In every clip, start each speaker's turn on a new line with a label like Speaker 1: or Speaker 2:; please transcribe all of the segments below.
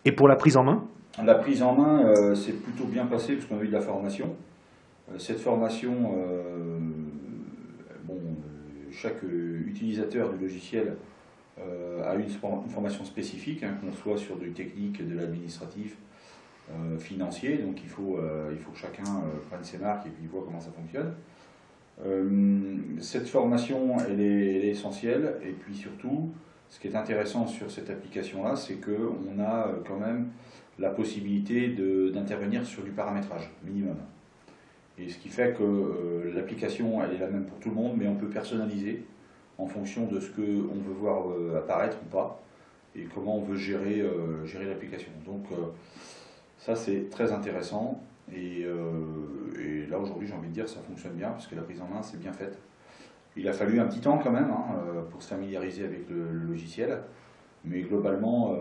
Speaker 1: Et pour la prise en main?
Speaker 2: La prise en main s'est plutôt bien passée parce qu'on a eu de la formation. Cette formation, chaque utilisateur du logiciel a une formation spécifique, hein, qu'on soit sur du technique, de l'administratif, financier. Donc il faut que chacun prenne ses marques et puis voit comment ça fonctionne. Cette formation, elle est essentielle. Et puis surtout, ce qui est intéressant sur cette application-là, c'est qu'on a quand même la possibilité d'intervenir sur du paramétrage minimum. Et ce qui fait que l'application, elle est la même pour tout le monde, mais on peut personnaliser en fonction de ce qu'on veut voir apparaître ou pas, et comment on veut gérer l'application. Donc ça, c'est très intéressant. Et là, aujourd'hui, j'ai envie de dire, ça fonctionne bien, parce que la prise en main, c'est bien faite. Il a fallu un petit temps quand même pour se familiariser avec le logiciel, mais globalement,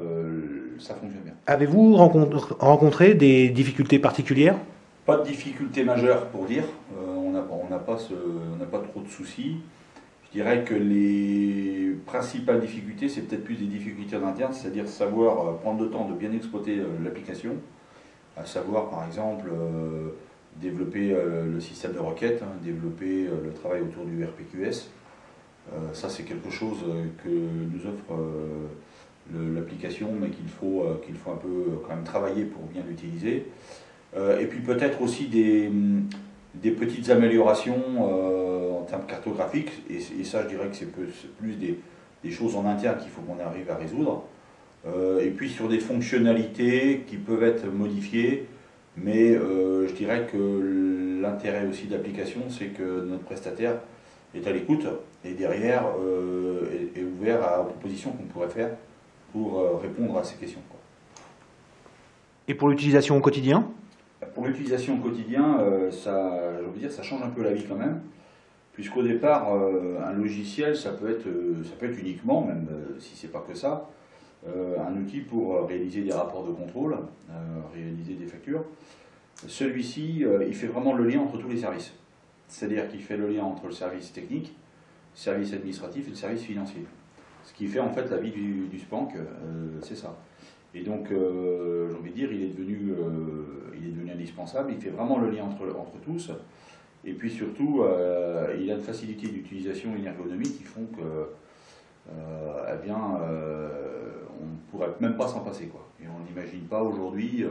Speaker 2: ça fonctionne bien.
Speaker 1: Avez-vous rencontré des difficultés particulières?
Speaker 2: Pas de difficultés majeures pour dire, on n'a pas trop de soucis. Je dirais que les principales difficultés, c'est peut-être plus des difficultés en interne, c'est-à-dire savoir prendre le temps de bien exploiter l'application, à savoir par exemple développer le système de requête, hein, développer le travail autour du RPQS. Ça, c'est quelque chose que nous offre l'application, mais qu'il faut un peu quand même travailler pour bien l'utiliser. Et puis peut-être aussi des petites améliorations en termes cartographiques, et ça, je dirais que c'est plus des choses en interne qu'il faut qu'on arrive à résoudre. Et puis sur des fonctionnalités qui peuvent être modifiées, mais je dirais que l'intérêt aussi de l'application, c'est que notre prestataire est à l'écoute et derrière est ouvert aux propositions qu'on pourrait faire pour répondre à ces questions, quoi.
Speaker 1: Et pour l'utilisation au quotidien?
Speaker 2: Pour l'utilisation au quotidien, je veux dire, ça change un peu la vie quand même, puisqu'au départ, un logiciel, ça peut être uniquement, même si c'est pas que ça, un outil pour réaliser des rapports de contrôle, réaliser des factures. Celui-ci, il fait vraiment le lien entre tous les services. C'est-à-dire qu'il fait le lien entre le service technique, le service administratif et le service financier. Ce qui fait en fait la vie du SPANC, c'est ça. Et donc, j'ai envie de dire, il est devenu indispensable, il fait vraiment le lien entre tous. Et puis surtout, il a une facilité d'utilisation et une ergonomie qui font que on ne pourrait même pas s'en passer, quoi. Et on n'imagine pas aujourd'hui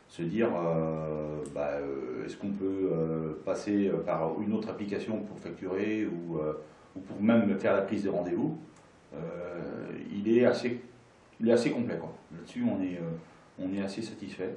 Speaker 2: se dire est-ce qu'on peut passer par une autre application pour facturer ou pour même faire la prise de rendez-vous. Il est assez complet, quoi. Là-dessus, on est assez satisfait.